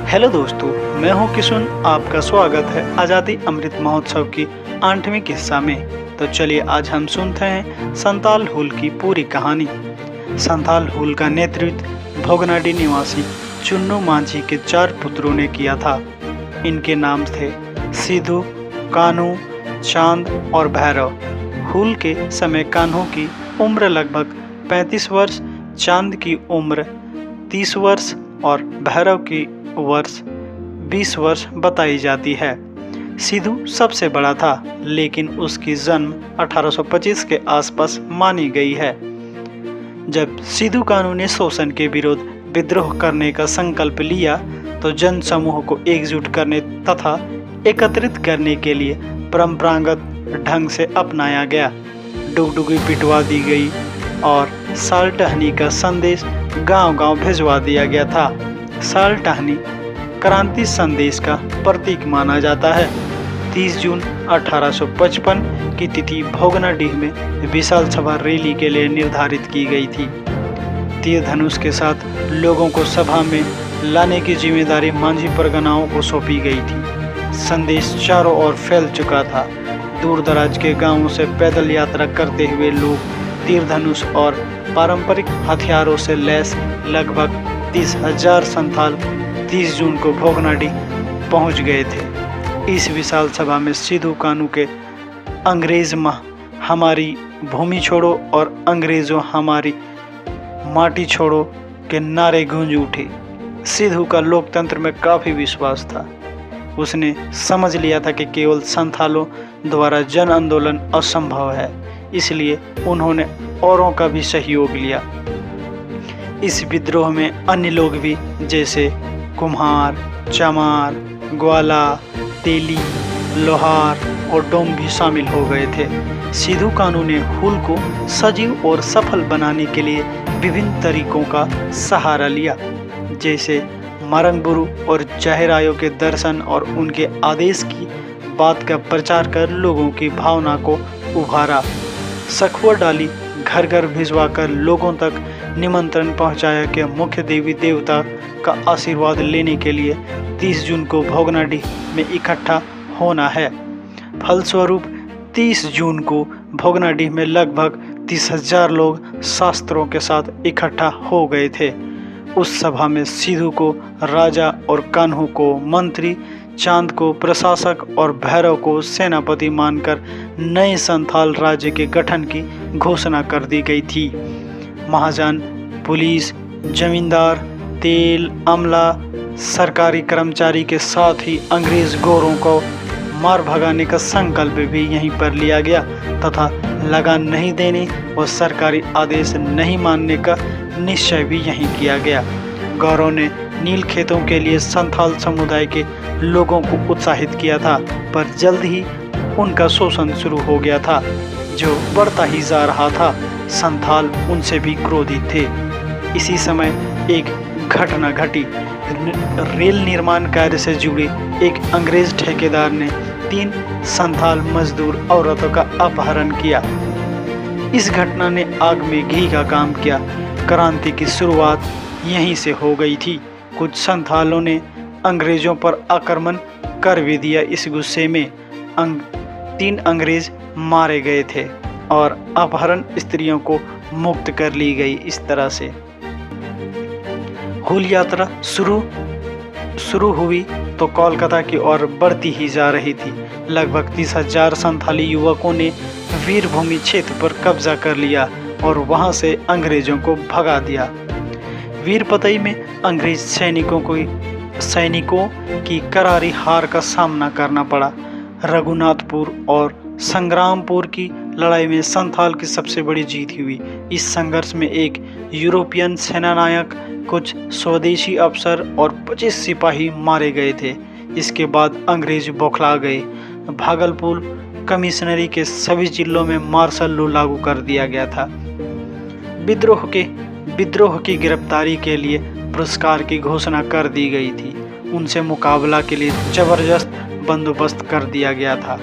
Hello दोस्तों, मैं हूं किशुन। आपका स्वागत है आज़ादी अमृत महोत्सव की 8वीं किस्सा में। तो चलिए आज हम सुनते हैं संताल हुल की पूरी कहानी। संताल हुल का नेतृत्व भोगनाडी निवासी चुन्नू मांझी के 4 पुत्रों ने किया था। इनके नाम थे सिद्धू, कान्हू, चांद और भैरव। हुल के समय कान्हू की उम्र लगभग 35 वर्ष, चांद की उम्र 30 वर्ष और भैरव की वर्ष 20 वर्ष बताई जाती है। सिद्धू सबसे बड़ा था, लेकिन उसकी जन्म 1825 के आसपास मानी गई है। जब सिद्धू कान्हू ने शोषण के विरोध विद्रोह करने का संकल्प लिया तो जन समूह को एकजुट करने तथा एकत्रित करने के लिए परंपरागत ढंग से अपनाया गया। डुगडुगी पिटवा दी गई और साल टहनी का संदेश गांव-गांव भिजवा दिया गया था। साल टहनी क्रांति संदेश का प्रतीक माना जाता है। 30 जून 1855 की तिथि भोगनाडीह में विशाल सभा रैली के लिए निर्धारित की गई थी। तीर धनुष के साथ लोगों को सभा में लाने की जिम्मेदारी मांझी परगनाओं को सौंपी गई थी। संदेश चारों ओर फैल चुका था। दूर दराज के गांवों से पैदल यात्रा करते हुए लोग तीर धनुष और पारंपरिक हथियारों से लैस लगभग 30,000 संथाल 30 जून को भोगनाडीह पहुंच गए थे। इस विशाल सभा में सिद्धू कान्हू के अंग्रेज हमारी भूमि छोड़ो और अंग्रेजों हमारी माटी छोड़ो के नारे गूंज उठे। सिद्धू का लोकतंत्र में काफी विश्वास था। उसने समझ लिया था कि केवल संथालों द्वारा जन आंदोलन असंभव है, इसलिए उन्होंने औरों का भी सहयोग लिया। इस विद्रोह में अन्य लोग भी जैसे कुम्हार, चमार, ग्वाला, तेली, लोहार और डोम भी शामिल हो गए थे। सिद्धू कान्हू ने हुल को सजीव और सफल बनाने के लिए विभिन्न तरीकों का सहारा लिया, जैसे मरंगबुरु और जाहिरायों के दर्शन और उनके आदेश की बात का प्रचार कर लोगों की भावना को उभारा। सखुआ डाली घर घर भिजवाकर लोगों तक निमंत्रण पहुंचाया कि मुख्य देवी देवता का आशीर्वाद लेने के लिए 30 जून को भोगनाडीह में इकट्ठा होना है। फलस्वरूप 30 जून को भोगनाडीह में लगभग 30,000 लोग शास्त्रों के साथ इकट्ठा हो गए थे। उस सभा में सिद्धू को राजा और कान्हू को मंत्री, चांद को प्रशासक और भैरव को सेनापति मानकर नए संथाल राज्य के गठन की घोषणा कर दी गई थी। महाजन, पुलिस, जमींदार, तेल, अमला, सरकारी कर्मचारी के साथ ही अंग्रेज गोरों को मार भगाने का संकल्प भी यहीं पर लिया गया तथा लगान नहीं देने और सरकारी आदेश नहीं मानने का निश्चय भी यहीं किया गया। गौरों ने नील खेतों के लिए संथाल समुदाय के लोगों को उत्साहित किया था, पर जल्द ही उनका शोषण शुरू हो गया था, जो बढ़ता ही जा रहा था। संथाल उनसे भी क्रोधित थे। इसी समय एक घटना घटी। रेल निर्माण कार्य से जुड़े एक अंग्रेज ठेकेदार ने 3 संथाल मजदूर औरतों का अपहरण किया। इस घटना ने आग में घी का काम किया। क्रांति की शुरुआत यहीं से हो गई थी। कुछ संथालों ने अंग्रेजों पर आक्रमण कर भी दिया। इस गुस्से में 3 अंग्रेज मारे गए थे और अपहरण स्त्रियों को मुक्त कर ली गई। इस तरह से हुल यात्रा शुरू हुई तो कोलकाता की ओर बढ़ती ही जा रही थी। लगभग 30,000 संथाली युवकों ने वीरभूमि क्षेत्र पर कब्जा कर लिया और वहां से अंग्रेजों को भगा दिया। वीरपतई में अंग्रेज सैनिकों की करारी हार का सामना करना पड़ा। रघुनाथपुर और संग्रामपुर की लड़ाई में संथाल की सबसे बड़ी जीत हुई। इस संघर्ष में एक यूरोपियन सेनानायक, कुछ स्वदेशी अफसर और 25 सिपाही मारे गए थे। इसके बाद अंग्रेज बौखला गए। भागलपुर कमिश्नरी के सभी जिलों में मार्शल लॉ लागू कर दिया गया था। विद्रोह की गिरफ्तारी के लिए पुरस्कार की घोषणा कर दी गई थी। उनसे मुकाबला के लिए जबरदस्त बंदोबस्त कर दिया गया था।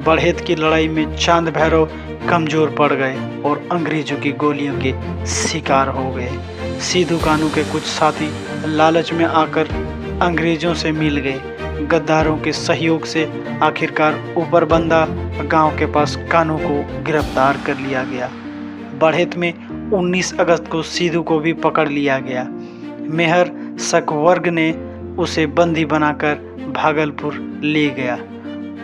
बढ़ेत की लड़ाई में चांद भैरव कमजोर पड़ गए और अंग्रेजों की गोलियों के शिकार हो गए। सिद्धू कान्हू के कुछ साथी लालच में आकर अंग्रेजों से मिल गए। गद्दारों के सहयोग से आखिरकार ऊपर बंदा गांव के पास कान्हू को गिरफ्तार कर लिया गया। बढ़त में 19 अगस्त को सिद्धू को भी पकड़ लिया गया। मेहर शकवर्ग ने उसे बंदी बनाकर भागलपुर ले गया।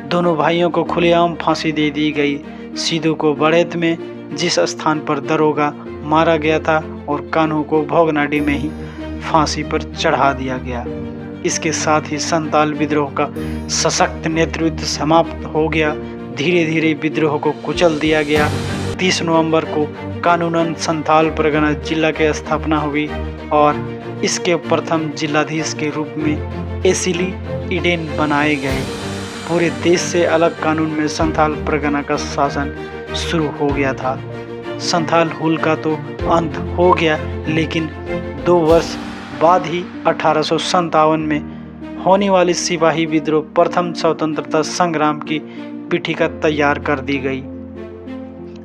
दोनों भाइयों को खुलेआम फांसी दे दी गई। सिद्धू को बढ़त में जिस स्थान पर दरोगा मारा गया था और कान्हू को भोगनाडी में ही फांसी पर चढ़ा दिया गया। इसके साथ ही संताल विद्रोह का सशक्त नेतृत्व समाप्त हो गया। धीरे धीरे विद्रोह को कुचल दिया गया। 30 नवंबर को कानूनन संथाल परगना जिला की स्थापना हुई और इसके प्रथम जिलाधीश के रूप में एसिली ईडेन बनाए गए। पूरे देश से अलग कानून में संथाल परगना का शासन शुरू हो गया था। संथाल हुल का तो अंत हो गया, लेकिन 2 वर्ष बाद ही 1857 में होने वाली सिपाही विद्रोह प्रथम स्वतंत्रता संग्राम की पीठिका तैयार कर दी गई।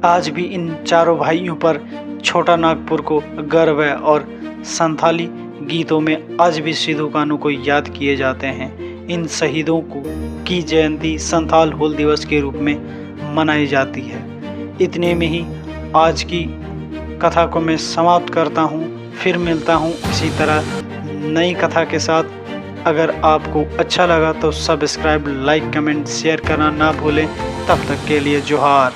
आज भी इन चारों भाइयों पर छोटा नागपुर को गर्व है और संथाली गीतों में आज भी सिद्धू कान्हू को याद किए जाते हैं। इन शहीदों की जयंती संथाल हुल दिवस के रूप में मनाई जाती है। इतने में ही आज की कथा को मैं समाप्त करता हूँ। फिर मिलता हूँ इसी तरह नई कथा के साथ। अगर आपको अच्छा लगा तो सब्सक्राइब, लाइक, कमेंट, शेयर करना ना भूलें। तब तक के लिए जोहार।